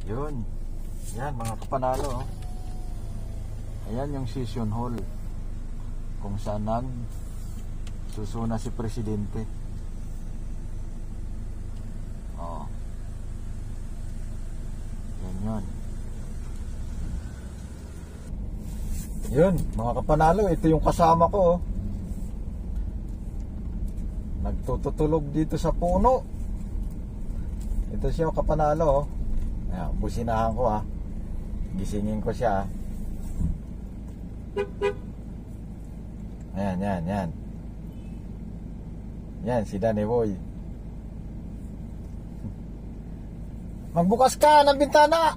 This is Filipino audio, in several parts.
Yun. Yan mga kapanalo. Ayan yung session hall kung saan susuna si Presidente. Yan yun. Yun mga kapanalo, ito yung kasama ko. Nagtutulog dito sa puno. Ito siya kapanalo. Ayan, businahan ko gisingin ko siya. Ayan. Yan si Danny Boy. Magbukas ka ng bintana.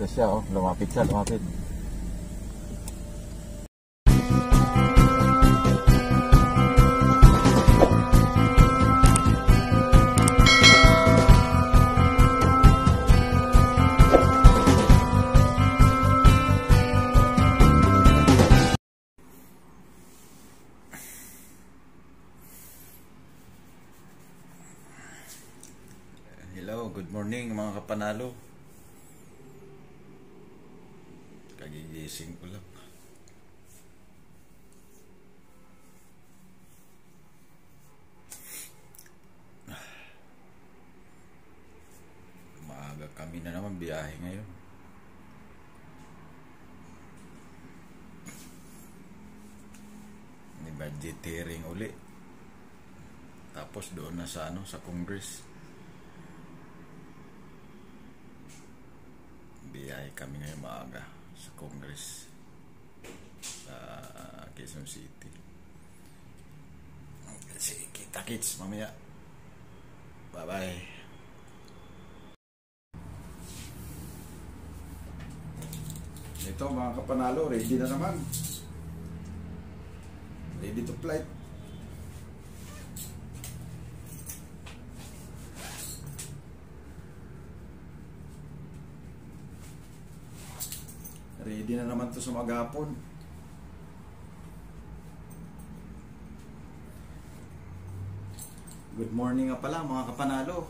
Ito siya lumapit siya. Hello, good morning mga kapanalo. Kagigising ko lang. Maaga kami na naman biyahe ngayon. May budgeteering uli. Tapos doon na sa sa Congress. Biyahe kami ngayon maaga sa Congress sa Quezon City. Kasi kita-kits mamaya. Bye bye. Ito mga kapanalo, ready na naman. Ready to flight. Ready na naman to sa maghapon. Good morning nga pala mga kapanalo.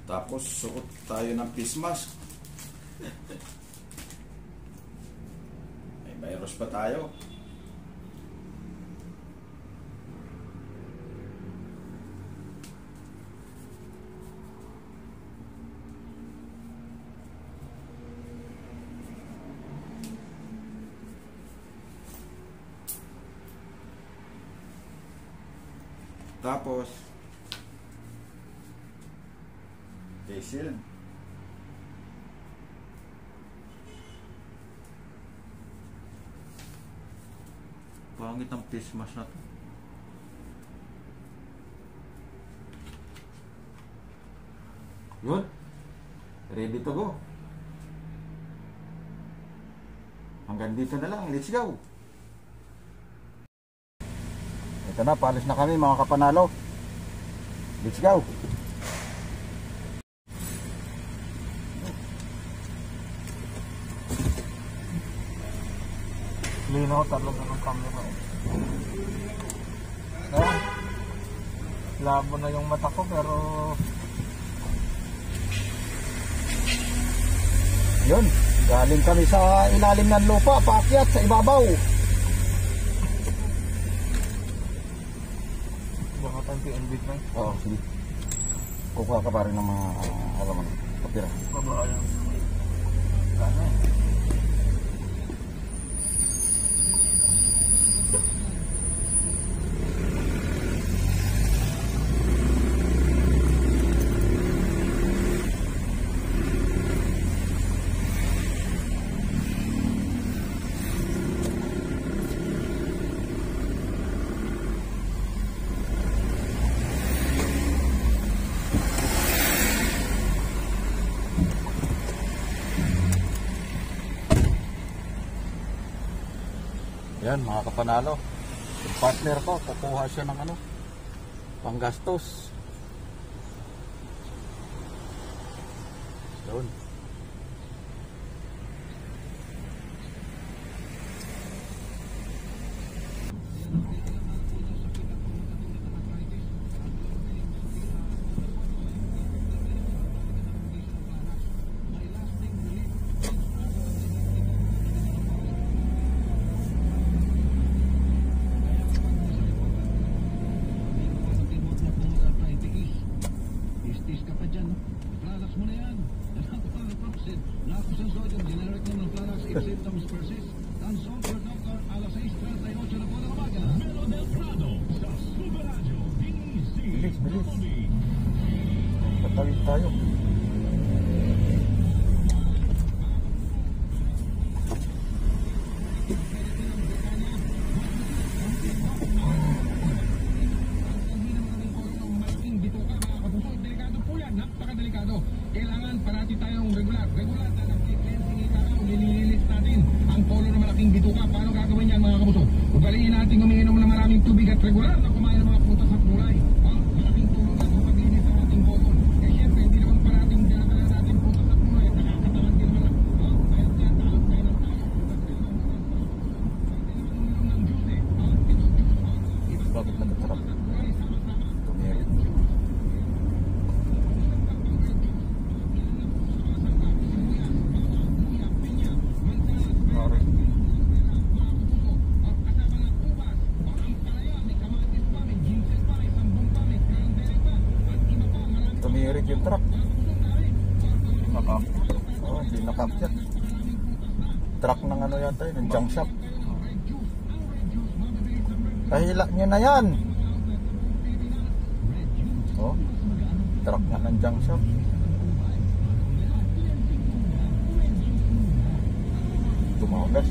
Tapos suot tayo ng face mask. May virus pa tayo. Tapos facial. Pangit ang face mask na to. Yun. Ready to go. Hanggang dito na lang. Let's go. Ito na, paalis na kami mga kapanalo. Let's go. Lino, talaga ng camera. labo na yung mata ko pero Yun, galing kami sa ilalim ng lupa, paakyat sa ibabaw. baka tanti ang bit na. Oo, sige. Kukuha ka pa rin ng mga alaman, papira. Baba yung gana. Yan mga kapanalo, yung partner ko kukuha siya ng panggastos. Yun. Bilis, bilis. Patawid tayo. Napakadelikado. Kailangan parati tayong regular na nag-cleansing ikaw, nililinis natin ang polo ng malaking bituka. Paano gagawin yan mga kabuso? Ugaliin natin umiinom ng maraming tubig at regular na kumain ng mga prutas at gulay. Malaking tulong na sa paglinis ng ating polo. Kaya syempre, hindi naman parating dinadala natin prutas at gulay. Nakakatawan din naman kaya tayo ng tayo. Kailangan uminom ng juice Bakit nagkatrap? Tumirit. Tumirit yung truck. Oo, hindi nakapyat. Truck ng yata yun, ng junk shop. Kahila nyo na yan. Oh, truck nga ng junk shop. Tumagas.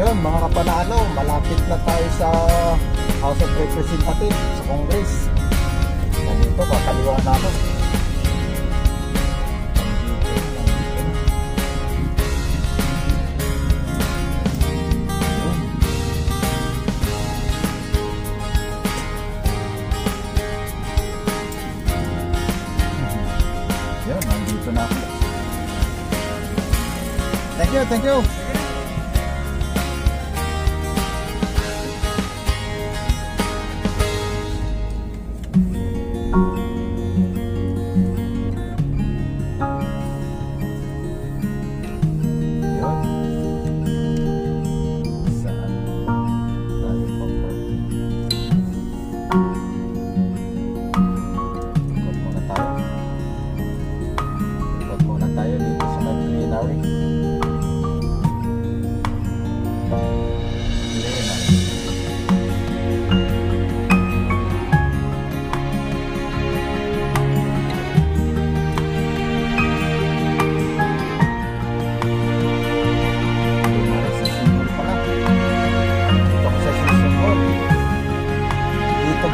Yun mga kapanalo, malapit na tayo sa House of Representatives sa Congress. Nandito, kakaliwa na ako. Yun, nandito na ako. Thank you, thank you.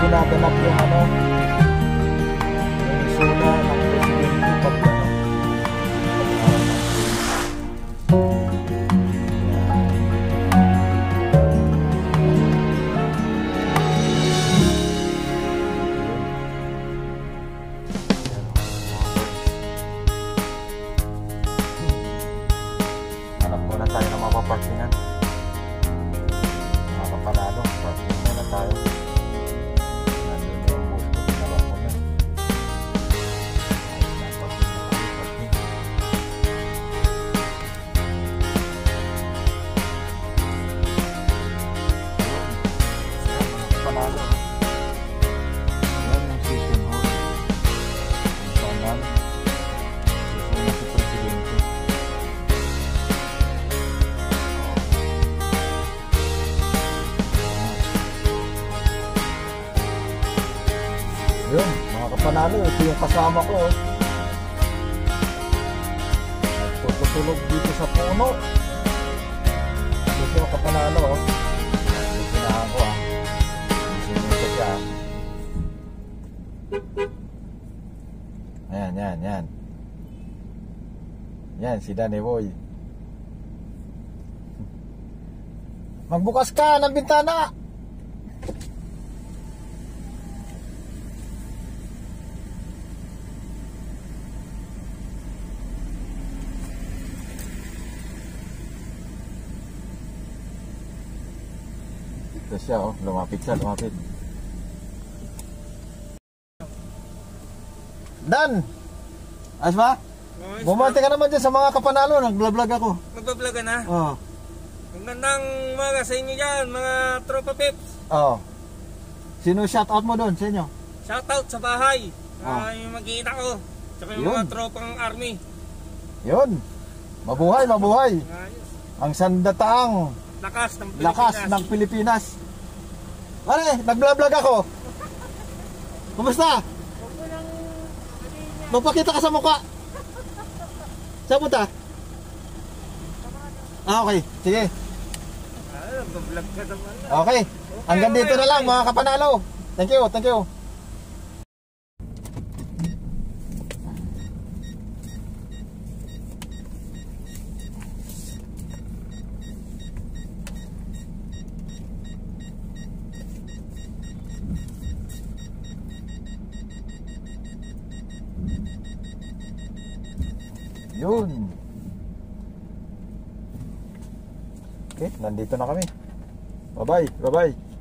Ginaganap yung ano, yung isuna ng presidente pag ano. Hanap muna tayo ng mapaparkingan. Mga kapanalo, parking muna tayo. Yun, mga kapanalo, ito yung kasama ko. Tutulog dito sa puno. Ito yung kapanalo. Dito na ako Sinunod siya. Ayan, yan. Yan, si Danny Boy. Magbukas ka ng bintana. Ito siya, lumapit siya. Dan! Ayos ba? Bumati ka naman dyan sa mga kapanalo. Nag-vlog ako. Magbablog ka na? Oo. Magandang umaga sa inyo dyan, mga tropa pips. Oo. Sino shoutout mo doon sa inyo? Shoutout sa bahay. Yung mag-iina ko. Tsaka yung Yun. mga tropang army. Yun. Mabuhay. Ayos. Ang sandataang Lakas ng Pilipinas. lakas ng Pilipinas. Pare, nag-vlog ako. Kumusta? Magpakita ka sa mukha. Saan punta? Okay, sige. Magbablog ka naman. Okay. Hanggang dito na lang mga kapanalo. Thank you. Yun. Okay, nandito na kami. Bye-bye.